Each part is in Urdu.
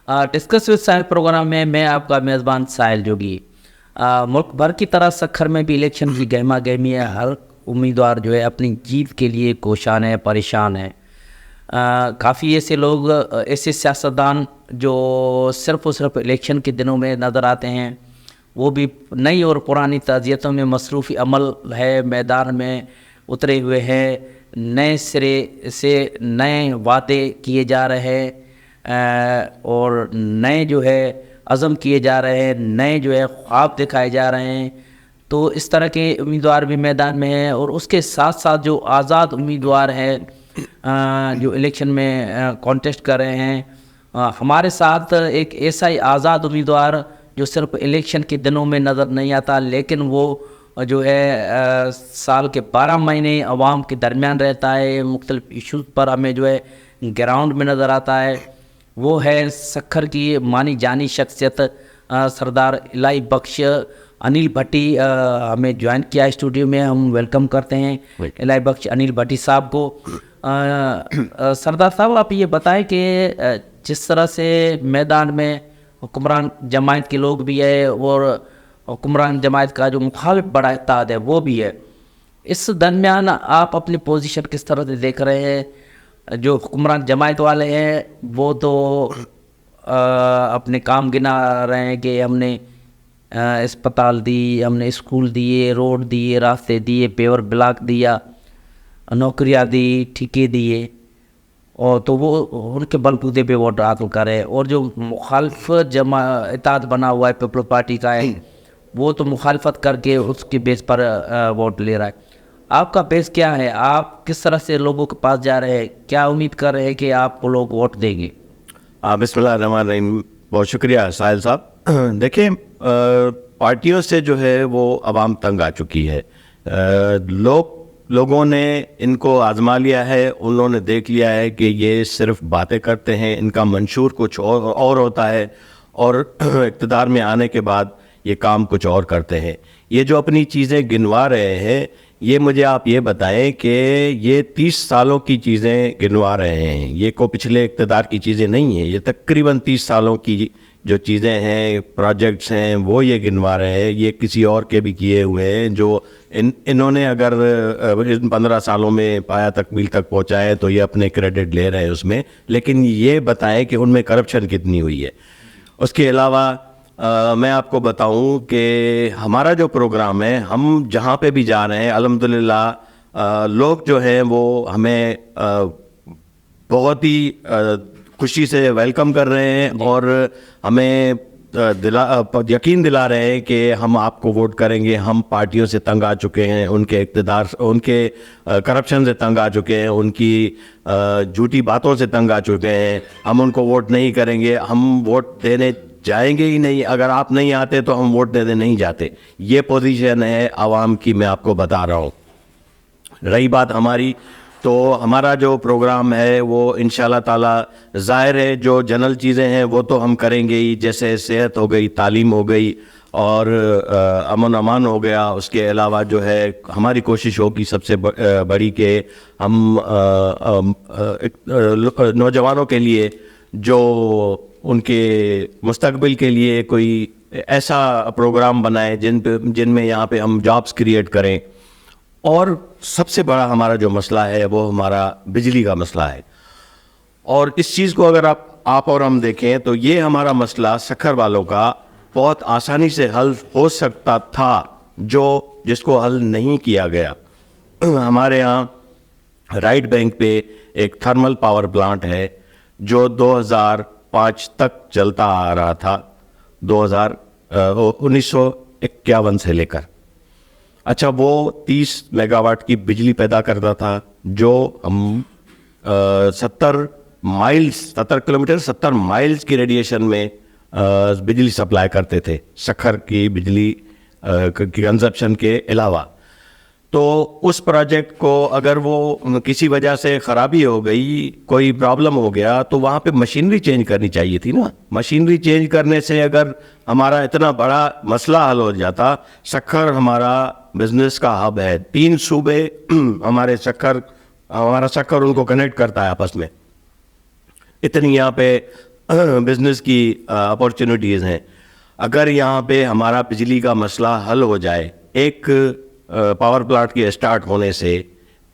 ڈسکس وتھ ساحل پروگرام میں میں آپ کا میزبان ساحل جوگی. ملک بھر کی طرح سکھر میں بھی الیکشن کی گہما گہمی ہے. ہر امیدوار جو ہے اپنی جیت کے لیے کوشاں ہے، پریشان ہے. کافی ایسے لوگ، ایسے سیاستدان جو صرف اور صرف الیکشن کے دنوں میں نظر آتے ہیں، وہ بھی نئی اور پرانی تعزیتوں میں مصروفی عمل ہے، میدان میں اترے ہوئے ہیں. نئے سرے سے نئے وعدے کیے جا رہے ہیں اور نئے جو ہے عزم کیے جا رہے ہیں، نئے جو ہے خواب دکھائے جا رہے ہیں. تو اس طرح کے امیدوار بھی میدان میں ہیں، اور اس کے ساتھ ساتھ جو آزاد امیدوار ہیں جو الیکشن میں کانٹیسٹ کر رہے ہیں. ہمارے ساتھ ایک ایسا ہی آزاد امیدوار جو صرف الیکشن کے دنوں میں نظر نہیں آتا، لیکن وہ جو ہے سال کے 12 مہینے عوام کے درمیان رہتا ہے، مختلف ایشوز پر ہمیں جو ہے گراؤنڈ میں نظر آتا ہے. وہ ہے سکھر کی مانی جانی شخصیت سردار الہی بخش انل بھٹی. ہمیں جوائن کیا اسٹوڈیو میں، ہم ویلکم کرتے ہیں الہی بخش انل بھٹی صاحب کو. سردار صاحب، آپ یہ بتائیں کہ جس طرح سے میدان میں حکمران جماعت کے لوگ بھی ہے اور حکمران جماعت کا جو مخالف بڑا اتحاد ہے وہ بھی ہے، اس درمیان آپ اپنی پوزیشن کس طرح سے دیکھ رہے ہیں؟ جو حکمران جماعت والے ہیں وہ تو اپنے کام گنا رہے ہیں کہ ہم نے اسپتال دی، ہم نے اسکول دیے، روڈ دیے، راستے دیے، پیور بلاک دیا، نوکریاں دی، ٹھیکے دیے، اور تو وہ ان کے بلبوتے پہ ووٹ حاصل کرے. اور جو مخالف اتحاد بنا ہوا ہے پیپلز پارٹی کا ہے، وہ تو مخالفت کر کے اس کے بیس پر ووٹ لے رہا ہے. آپ کا بیس کیا ہے؟ آپ کس طرح سے لوگوں کے پاس جا رہے ہیں؟ کیا امید کر رہے ہیں کہ آپ کو لوگ ووٹ دیں گے؟ بسم اللہ الرحمن الرحیم. بہت شکریہ ساحل صاحب. دیکھیں، پارٹیوں سے جو ہے وہ عوام تنگ آ چکی ہے. لوگوں نے ان کو آزما لیا ہے، انہوں نے دیکھ لیا ہے کہ یہ صرف باتیں کرتے ہیں، ان کا منشور کچھ اور ہوتا ہے، اور اقتدار میں آنے کے بعد یہ کام کچھ اور کرتے ہیں. یہ جو اپنی چیزیں گنوا رہے ہیں، یہ مجھے آپ یہ بتائیں کہ یہ 30 سالوں کی چیزیں گنوا رہے ہیں. یہ کو پچھلے اقتدار کی چیزیں نہیں ہیں، یہ تقریباً 30 سالوں کی جو چیزیں ہیں، پروجیکٹس ہیں، وہ یہ گنوا رہے ہیں. یہ کسی اور کے بھی کیے ہوئے ہیں جو انہوں نے اگر 15 سالوں میں پایا تکمیل تک پہنچائے تو یہ اپنے کریڈٹ لے رہے ہیں اس میں. لیکن یہ بتائیں کہ ان میں کرپشن کتنی ہوئی ہے. اس کے علاوہ میں آپ کو بتاؤں کہ ہمارا جو پروگرام ہے، ہم جہاں پہ بھی جا رہے ہیں الحمدللہ لوگ جو ہیں وہ ہمیں بہت ہی خوشی سے ویلکم کر رہے ہیں، اور ہمیں یقین دلا رہے ہیں کہ ہم آپ کو ووٹ کریں گے. ہم پارٹیوں سے تنگ آ چکے ہیں، ان کے اقتدار، ان کے کرپشن سے تنگ آ چکے ہیں، ان کی جھوٹی باتوں سے تنگ آ چکے ہیں. ہم ان کو ووٹ نہیں کریں گے، ہم ووٹ دینے جائیں گے ہی نہیں. اگر آپ نہیں آتے تو ہم ووٹ دینے نہیں جاتے. یہ پوزیشن ہے عوام کی، میں آپ کو بتا رہا ہوں. رہی بات ہماری، تو ہمارا جو پروگرام ہے وہ انشاءاللہ تعالی ظاہر ہے جو جنرل چیزیں ہیں وہ تو ہم کریں گے ہی، جیسے صحت ہو گئی، تعلیم ہو گئی، اور امن امان ہو گیا. اس کے علاوہ جو ہے ہماری کوشش ہوگی سب سے بڑی کہ ہم نوجوانوں کے لیے، جو ان کے مستقبل کے لیے کوئی ایسا پروگرام بنائیں جن میں یہاں پہ ہم جابس کریٹ کریں. اور سب سے بڑا ہمارا جو مسئلہ ہے وہ ہمارا بجلی کا مسئلہ ہے. اور اس چیز کو اگر آپ اور ہم دیکھیں تو یہ ہمارا مسئلہ سکھر والوں کا بہت آسانی سے حل ہو سکتا تھا، جس کو حل نہیں کیا گیا. ہمارے ہاں رائٹ بینک پہ ایک تھرمل پاور پلانٹ ہے جو 2005 تک چلتا آ رہا تھا، 1951 سے لے کر. اچھا، وہ 30 میگا واٹ کی بجلی پیدا کرتا تھا، جو ہم 70 کلومیٹر 70 مائلز کی ریڈیشن میں بجلی سپلائی کرتے تھے، سکھر کی بجلی کی کنزپشن کے علاوہ. تو اس پروجیکٹ کو اگر وہ کسی وجہ سے خرابی ہو گئی، کوئی پرابلم ہو گیا، تو وہاں پہ مشینری چینج کرنی چاہیے تھی نا. مشینری چینج کرنے سے اگر ہمارا اتنا بڑا مسئلہ حل ہو جاتا. سکھر ہمارا بزنس کا ہب ہے، 3 صوبے ہمارا سکھر ان کو کنیکٹ کرتا ہے آپس میں. اتنی یہاں پہ بزنس کی اپارچونیٹیز ہیں. اگر یہاں پہ ہمارا بجلی کا مسئلہ حل ہو جائے ایک پاور پلانٹ کے اسٹارٹ ہونے سے,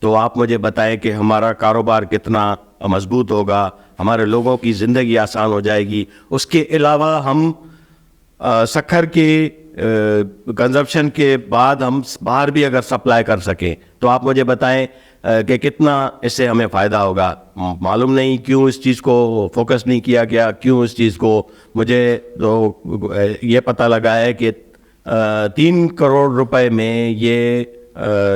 تو آپ مجھے بتائیں کہ ہمارا کاروبار کتنا مضبوط ہوگا, ہمارے لوگوں کی زندگی آسان ہو جائے گی. اس کے علاوہ ہم سکھر کے کنزمپشن کے بعد ہم باہر بھی اگر سپلائی کر سکیں تو آپ مجھے بتائیں کہ کتنا اس سے ہمیں فائدہ ہوگا. معلوم نہیں کیوں اس چیز کو فوکس نہیں کیا گیا, کیوں اس چیز کو, مجھے تو یہ پتہ لگا ہے کہ 3 کروڑ روپے میں یہ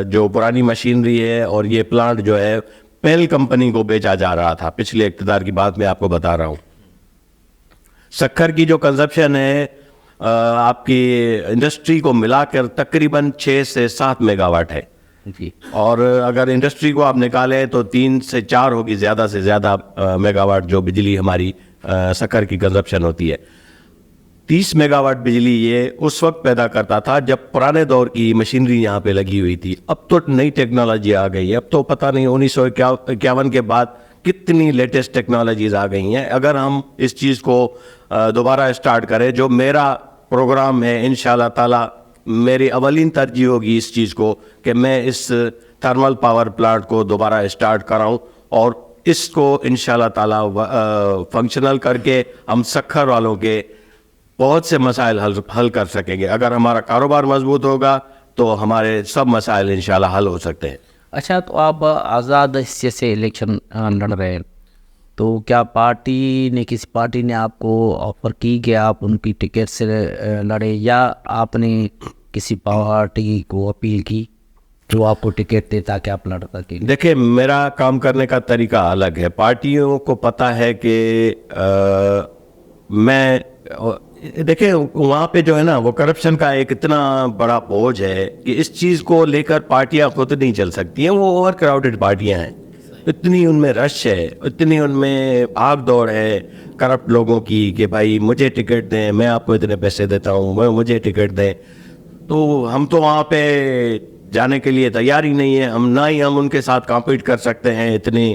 جو پرانی مشینری ہے اور یہ پلانٹ جو ہے پیل کمپنی کو بیچا جا رہا تھا. پچھلے اقتدار کی بات میں آپ کو بتا رہا ہوں. سکھر کی جو کنزمپشن ہے آپ کی انڈسٹری کو ملا کر تقریباً 6 سے 7 میگا واٹ ہے جی. اور اگر انڈسٹری کو آپ نکالیں تو 3 سے 4 ہوگی زیادہ سے زیادہ میگا واٹ جو بجلی ہماری سکھر کی کنزمپشن ہوتی ہے. 30 میگا واٹ بجلی یہ اس وقت پیدا کرتا تھا جب پرانے دور کی مشینری یہاں پہ لگی ہوئی تھی. اب تو نئی ٹیکنالوجی آ گئی ہے, اب تو پتہ نہیں 1951 کے بعد کتنی لیٹسٹ ٹیکنالوجیز آ گئی ہیں. اگر ہم اس چیز کو دوبارہ اسٹارٹ کریں, جو میرا پروگرام ہے انشاءاللہ تعالی, میری اولین ترجیح ہوگی اس چیز کو کہ میں اس تھرمل پاور پلانٹ کو دوبارہ اسٹارٹ کراؤں اور اس کو انشاءاللہ تعالی فنکشنل کر کے ہم سکھر والوں کے بہت سے مسائل حل کر سکیں گے. اگر ہمارا کاروبار مضبوط ہوگا تو ہمارے سب مسائل انشاءاللہ حل ہو سکتے ہیں. اچھا, تو آپ آزاد حیثیت سے الیکشن لڑ رہے ہیں, تو کیا کسی پارٹی نے آپ کو آفر کی کہ آپ ان کی ٹکٹ سے لڑے, یا آپ نے کسی پارٹی کو اپیل کی جو آپ کو ٹکٹ دے تاکہ آپ لڑ سکیں؟ دیکھیں, میرا کام کرنے کا طریقہ الگ ہے. پارٹیوں کو پتہ ہے کہ میں دیکھیں وہاں پہ جو ہے نا وہ کرپشن کا ایک اتنا بڑا بوجھ ہے کہ اس چیز کو لے کر پارٹیاں خود نہیں چل سکتی ہیں. وہ اوور کراؤڈڈ پارٹیاں ہیں, اتنی ان میں رش ہے, اتنی ان میں بھاگ دوڑ ہے کرپٹ لوگوں کی کہ بھائی مجھے ٹکٹ دیں, میں آپ کو اتنے پیسے دیتا ہوں, مجھے ٹکٹ دیں. تو ہم تو وہاں پہ جانے کے لیے تیار ہی نہیں ہے. نہ ہی ہم ان کے ساتھ کمپیٹ کر سکتے ہیں اتنے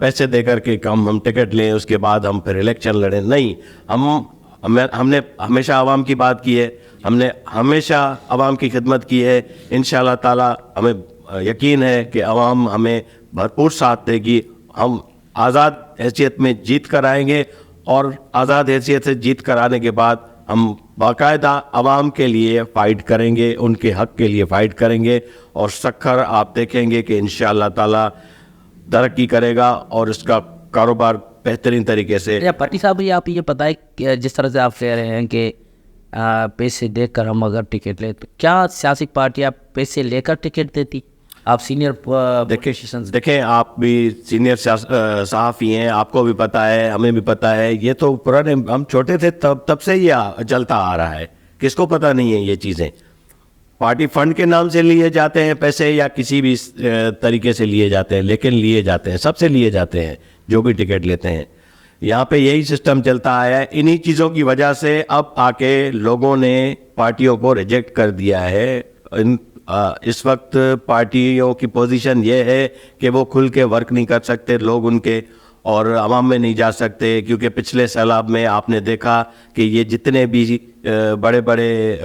پیسے دے کر کے ہم ٹکٹ لیں اس کے بعد ہم پھر الیکشن لڑیں. نہیں, ہم نے ہمیشہ عوام کی بات کی ہے, ہم نے ہمیشہ عوام کی خدمت کی ہے. انشاءاللہ تعالی ہمیں یقین ہے کہ عوام ہمیں بھرپور ساتھ دے گی. ہم آزاد حیثیت میں جیت کر آئیں گے اور آزاد حیثیت سے جیت کر آنے کے بعد ہم باقاعدہ عوام کے لیے فائٹ کریں گے, ان کے حق کے لیے فائٹ کریں گے, اور سکھر آپ دیکھیں گے کہ انشاءاللہ تعالی ترقی کرے گا اور اس کا کاروبار بہترین طریقے سے. پٹی صاحب, یہ آپ یہ بتائیں کہ جس طرح سے آپ کہہ رہے ہیں کہ پیسے دے کر ہم اگر ٹکٹ لیں, تو کیا سیاسی پارٹیاں پیسے لے کر ٹکٹ دیتی؟ آپ سینئر دیکھیں, آپ بھی سینئر صحافی ہیں, آپ کو بھی پتہ ہے, ہمیں بھی پتہ ہے. یہ تو پرانے ہم چھوٹے تھے تب سے یہ چلتا آ رہا ہے. کس کو پتہ نہیں ہے یہ چیزیں؟ پارٹی فنڈ کے نام سے لیے جاتے ہیں پیسے یا کسی بھی طریقے سے لیے جاتے ہیں, لیکن لیے جاتے ہیں, سب سے لیے جاتے ہیں جو بھی ٹکٹ لیتے ہیں. یہاں پہ یہی سسٹم چلتا آیا ہے. انہی چیزوں کی وجہ سے اب آ کے لوگوں نے پارٹیوں کو ریجیکٹ کر دیا ہے. اس وقت پارٹیوں کی پوزیشن یہ ہے کہ وہ کھل کے ورک نہیں کر سکتے لوگ ان کے, اور عوام میں نہیں جا سکتے, کیونکہ پچھلے سیلاب میں آپ نے دیکھا کہ یہ جتنے بھی بڑے بڑے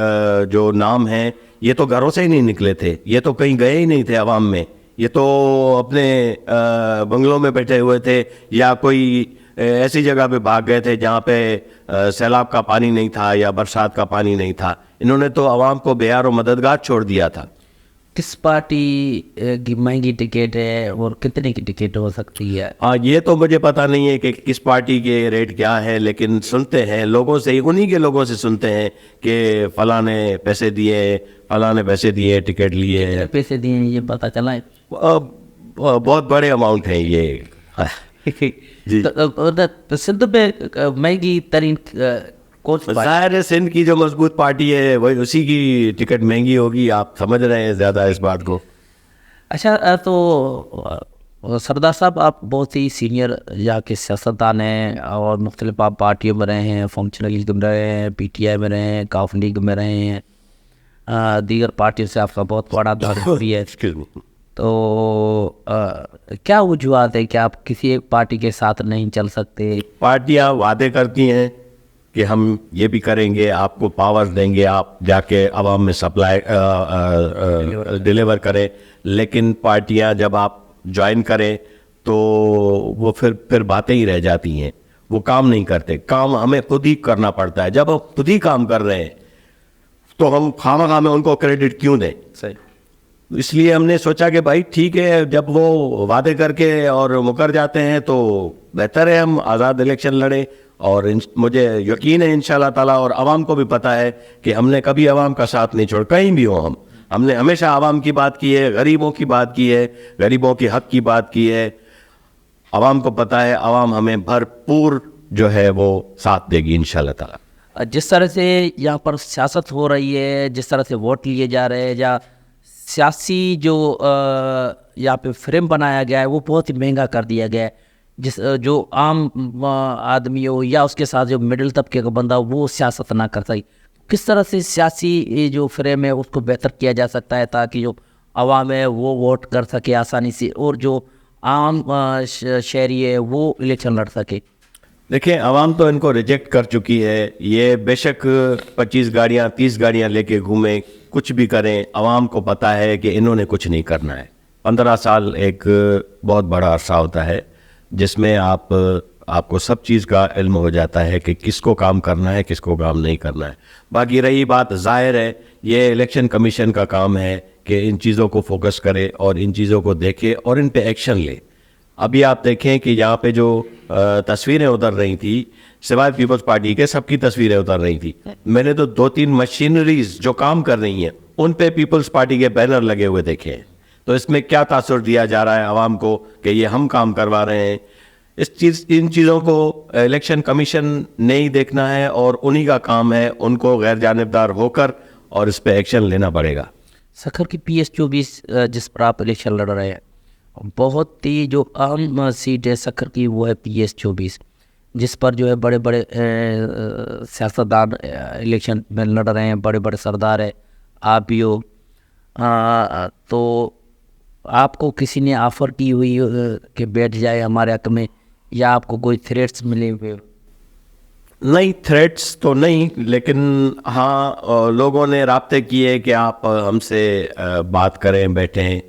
جو نام ہیں یہ تو گھروں سے ہی نہیں نکلے تھے, یہ تو کہیں گئے ہی نہیں تھے عوام میں, یہ تو اپنے بنگلوں میں بیٹھے ہوئے تھے یا کوئی ایسی جگہ پہ بھاگ گئے تھے جہاں پہ سیلاب کا پانی نہیں تھا یا برسات کا پانی نہیں تھا. انہوں نے تو عوام کو بےیار و مددگار چھوڑ دیا تھا. کس پارٹی کی مہنگی ٹکٹ ہے اور کتنے کی ٹکٹ ہو سکتی ہے؟ ہاں, یہ تو مجھے پتہ نہیں ہے کہ کس پارٹی کے ریٹ کیا ہے, لیکن سنتے ہیں لوگوں سے, انہی کے لوگوں سے سنتے ہیں کہ فلاں نے پیسے دیے, فلاں نے پیسے دیے, ٹکٹ لیے. پیسے دیے یہ پتہ چلا ہے؟ بہت بڑے اماؤنٹ ہیں یہ. جی, سندھ میں مہنگی ترین ظاہر ہے سندھ کی جو مضبوط پارٹی ہے وہی اسی کی ٹکٹ مہنگی ہوگی. آپ سمجھ رہے ہیں زیادہ اس بات کو. اچھا, تو سردار صاحب آپ بہت ہی سینئر یا کے سیاستدان ہیں اور مختلف آپ پارٹیوں میں رہے ہیں, فنکشنل لیگ میں رہے ہیں, پی ٹی آئی میں رہے ہیں, کاف لیگ میں رہے ہیں, دیگر پارٹیوں سے آپ کا بہت بڑا تعلق بھی ہے. تو کیا وجوہات ہے کہ آپ کسی ایک پارٹی کے ساتھ نہیں چل سکتے؟ پارٹیاں وعدے کرتی ہیں کہ ہم یہ بھی کریں گے، آپ کو پاور دیں گے، آپ جا کے عوام میں سپلائی ڈیلیور کریں، لیکن پارٹیاں جب آپ جوائن کریں تو وہ پھر باتیں ہی رہ جاتی ہیں، وہ کام نہیں کرتے. کام ہمیں خود ہی کرنا پڑتا ہے. جب ہم خود ہی کام کر رہے ہیں تو ہم خواہ میں ان کو کریڈٹ کیوں دیں؟ صحیح. اس لیے ہم نے سوچا کہ بھائی ٹھیک ہے، جب وہ وعدے کر کے اور مکر جاتے ہیں تو بہتر ہے ہم آزاد الیکشن لڑیں. اور مجھے یقین ہے انشاءاللہ تعالیٰ، اور عوام کو بھی پتہ ہے کہ ہم نے کبھی عوام کا ساتھ نہیں چھوڑا، کہیں بھی ہوں ہم نے ہمیشہ عوام کی بات کی ہے، غریبوں کی بات کی ہے، غریبوں کے حق کی بات کی ہے. عوام کو پتہ ہے، عوام ہمیں بھرپور جو ہے وہ ساتھ دے گی انشاءاللہ تعالیٰ. جس طرح سے یہاں پر سیاست ہو رہی ہے، جس طرح سے ووٹ لیے جا رہے ہیں، یا سیاسی جو یہاں پہ فریم بنایا گیا ہے وہ بہت ہی مہنگا کر دیا گیا ہے. جو عام آدمی ہو یا اس کے ساتھ جو مڈل طبقے کا بندہ ہو وہ سیاست نہ کر سکے. کس طرح سے سیاسی جو فریم ہے اس کو بہتر کیا جا سکتا ہے تاکہ جو عوام ہے وہ ووٹ کر سکے آسانی سے، اور جو عام شہری ہے وہ الیکشن لڑ سکے؟ دیکھیں، عوام تو ان کو ریجیکٹ کر چکی ہے. یہ بے شک 25 گاڑیاں 30 گاڑیاں لے کے گھومیں، کچھ بھی کریں، عوام کو پتہ ہے کہ انہوں نے کچھ نہیں کرنا ہے. 15 سال ایک بہت بڑا عرصہ ہوتا ہے جس میں آپ کو سب چیز کا علم ہو جاتا ہے کہ کس کو کام کرنا ہے، کس کو کام نہیں کرنا ہے. باقی رہی بات، ظاہر ہے یہ الیکشن کمیشن کا کام ہے کہ ان چیزوں کو فوکس کرے اور ان چیزوں کو دیکھے اور ان پہ ایکشن لے. ابھی آپ دیکھیں کہ یہاں پہ جو تصویریں اتر رہی تھی سوائے پیپلز پارٹی کے، سب کی تصویریں اتر رہی تھی. میں نے تو 2-3 مشینریز جو کام کر رہی ہیں ان پہ پیپلز پارٹی کے بینر لگے ہوئے دیکھے ہیں. تو اس میں کیا تاثر دیا جا رہا ہے عوام کو کہ یہ ہم کام کروا رہے ہیں. ان چیزوں کو الیکشن کمیشن نے ہی دیکھنا ہے اور انہی کا کام ہے، ان کو غیر جانبدار ہو کر اور اس پہ ایکشن لینا پڑے گا. سکھر کی PS-24 جس پر آپ الیکشن لڑ رہے ہیں، بہت ہی جو اہم سیٹ ہے سکھر کی وہ ہے PS-24، جس پر جو ہے بڑے بڑے سیاستدان الیکشن میں لڑ رہے ہیں، بڑے بڑے سردار ہیں، آپ بھی ہو. تو آپ کو کسی نے آفر کی ہوئی کہ بیٹھ جائے ہمارے حق میں، یا آپ کو کوئی تھریٹس ملے ہوئے؟ نہیں، تھریٹس تو نہیں، لیکن ہاں لوگوں نے رابطے کیے کہ آپ ہم سے بات کریں، بیٹھیں.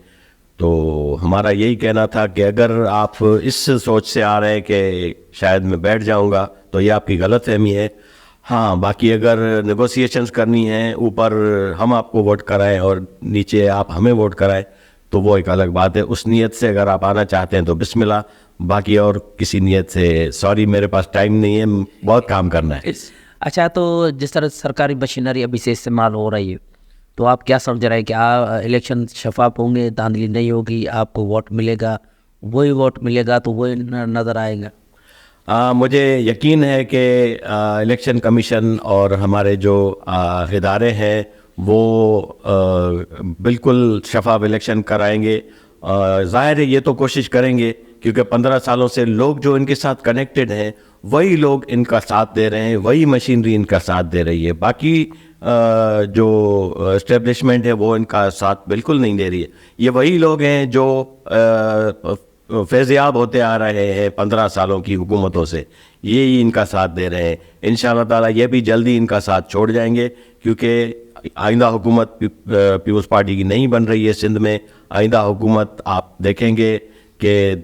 تو ہمارا یہی کہنا تھا کہ اگر آپ اس سوچ سے آ رہے ہیں کہ شاید میں بیٹھ جاؤں گا تو یہ آپ کی غلط فہمی ہے. ہاں، باقی اگر نیگوسیشنز کرنی ہیں، اوپر ہم آپ کو ووٹ کرائیں اور نیچے آپ ہمیں ووٹ کرائیں تو وہ ایک الگ بات ہے. اس نیت سے اگر آپ آنا چاہتے ہیں تو بسم اللہ، باقی اور کسی نیت سے سوری، میرے پاس ٹائم نہیں ہے، بہت کام کرنا ہے. اچھا، تو جس طرح سرکاری مشینری ابھی سے استعمال ہو رہی ہے تو آپ کیا سمجھ رہے ہیں کہ الیکشن شفاف ہوں گے، دھاندلی نہیں ہوگی، آپ کو ووٹ ملے گا، وہی ووٹ ملے گا تو وہی نظر آئے گا؟ مجھے یقین ہے کہ الیکشن کمیشن اور ہمارے جو ادارے ہیں وہ بالکل شفاف الیکشن کرائیں گے. ظاہر ہے یہ تو کوشش کریں گے کیونکہ 15 سالوں سے لوگ جو ان کے ساتھ کنیکٹڈ ہیں وہی لوگ ان کا ساتھ دے رہے ہیں، وہی مشینری ان کا ساتھ دے رہی ہے. باقی جو اسٹیبلشمنٹ ہے وہ ان کا ساتھ بالکل نہیں دے رہی ہے. یہ وہی لوگ ہیں جو فیضیاب ہوتے آ رہے ہیں 15 سالوں کی حکومتوں سے، یہی ان کا ساتھ دے رہے ہیں. انشاءاللہ تعالی یہ بھی جلدی ان کا ساتھ چھوڑ جائیں گے کیونکہ آئندہ حکومت پیپلز پارٹی کی نہیں بن رہی ہے سندھ میں. آئندہ حکومت آپ دیکھیں گے کہ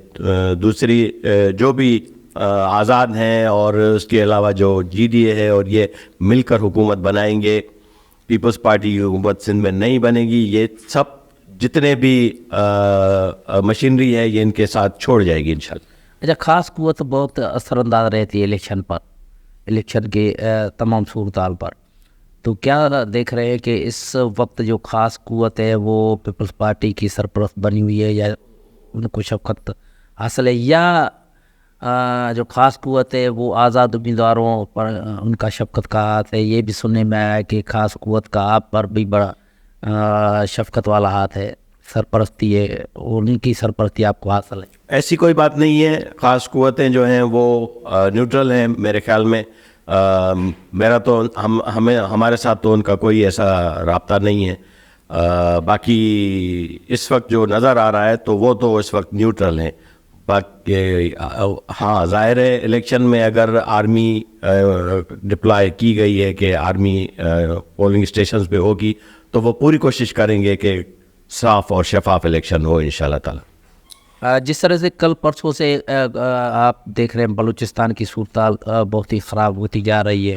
دوسری جو بھی آزاد ہیں اور اس کے علاوہ جو GDA ہے اور یہ مل کر حکومت بنائیں گے. پیپلز پارٹی کی حکومت سندھ میں نہیں بنے گی. یہ سب جتنے بھی مشینری ہے یہ ان کے ساتھ چھوڑ جائے گی انشاءاللہ. اچھا، خاص قوت بہت اثر انداز رہتی ہے الیکشن پر، الیکشن کے تمام صورتحال پر. تو کیا دیکھ رہے ہیں کہ اس وقت جو خاص قوت ہے وہ پیپلز پارٹی کی سرپرست بنی ہوئی ہے، یا ان کو شفقت حاصل ہے، یا جو خاص قوت ہے وہ آزاد امیدواروں پر ان کا شفقت کا ہاتھ ہے؟ یہ بھی سننے میں آیا ہے کہ خاص قوت کا آپ پر بھی بڑا شفقت والا ہاتھ ہے، سرپرستی ہے، اور ان کی سرپرستی آپ کو حاصل ہے. ایسی کوئی بات نہیں ہے. خاص قوتیں جو ہیں وہ نیوٹرل ہیں میرے خیال میں. میرا تو ہمارے ساتھ تو ان کا کوئی ایسا رابطہ نہیں ہے. باقی اس وقت جو نظر آ رہا ہے تو وہ تو اس وقت نیوٹرل ہیں. باقی ہاں ظاہر ہے الیکشن میں اگر آرمی ڈپلائی کی گئی ہے کہ آرمی پولنگ اسٹیشنز پہ ہوگی تو وہ پوری کوشش کریں گے کہ صاف اور شفاف الیکشن ہو انشاءاللہ تعالی. جس طرح سے کل پرسوں سے آپ دیکھ رہے ہیں بلوچستان کی صورتحال بہت ہی خراب ہوتی جا رہی ہے،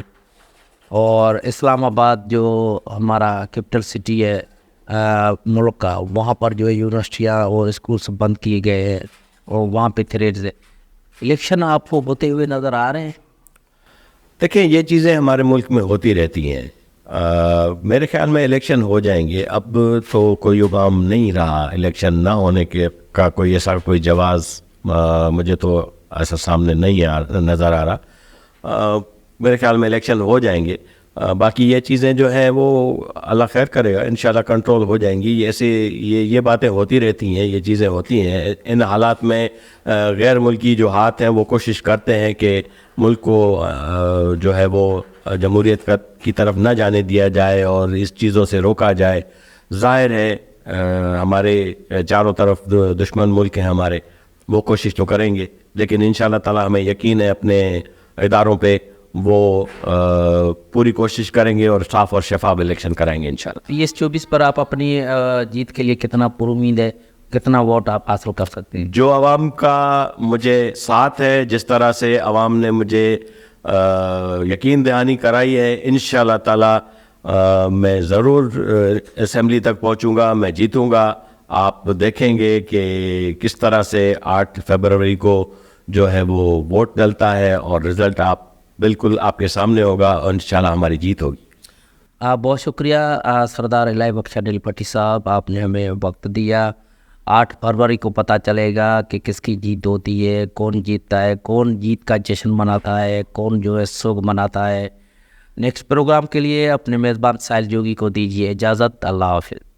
اور اسلام آباد جو ہمارا کیپٹل سٹی ہے ملک کا، وہاں پر جو ہے یونیورسٹیاں اور اسکولس بند کیے گئے ہیں اور وہاں پہ تھریڈز ہے. الیکشن آپ کو ہوتے ہوئے نظر آ رہے ہیں؟ دیکھیں یہ چیزیں ہمارے ملک میں ہوتی رہتی ہیں. میرے خیال میں الیکشن ہو جائیں گے. اب تو کوئی ابہام نہیں رہا الیکشن نہ ہونے کے کا، کوئی ایسا کوئی جواز مجھے تو ایسا سامنے نہیں نظر آ رہا. میرے خیال میں الیکشن ہو جائیں گے. باقی یہ چیزیں جو ہیں وہ اللہ خیر کرے گا انشاءاللہ کنٹرول ہو جائیں گی. ایسے یہ باتیں ہوتی رہتی ہیں، یہ چیزیں ہوتی ہیں. ان حالات میں غیر ملکی جو ہاتھ ہیں وہ کوشش کرتے ہیں کہ ملک کو جو ہے وہ جمہوریت کی طرف نہ جانے دیا جائے اور اس چیزوں سے روکا جائے. ظاہر ہے ہمارے چاروں طرف دشمن ملک ہیں ہمارے، وہ کوشش تو کریں گے، لیکن انشاءاللہ تعالی ہمیں یقین ہے اپنے اداروں پہ وہ پوری کوشش کریں گے اور صاف اور شفاف الیکشن کرائیں گے انشاءاللہ. PS24 پر آپ اپنی جیت کے لیے کتنا پر امید ہے، کتنا ووٹ آپ حاصل کر سکتے ہیں؟ جو عوام کا مجھے ساتھ ہے، جس طرح سے عوام نے مجھے یقین دہانی کرائی ہے، انشاءاللہ تعالی میں ضرور اسمبلی تک پہنچوں گا، میں جیتوں گا. آپ دیکھیں گے کہ کس طرح سے 8 فروری کو جو ہے وہ ووٹ ڈلتا ہے اور رزلٹ آپ بالکل آپ کے سامنے ہوگا اور انشاءاللہ ہماری جیت ہوگی. بہت شکریہ سردار الہی بخش علی بھٹی صاحب، آپ نے ہمیں وقت دیا. 8 فروری کو پتہ چلے گا کہ کس کی جیت ہوتی ہے، کون جیتتا ہے، کون جیت کا جشن مناتا ہے، کون جو ہے سوگ مناتا ہے. نیکسٹ پروگرام کے لیے اپنے میزبان ساحل جوگی کو دیجیے اجازت. اللہ حافظ.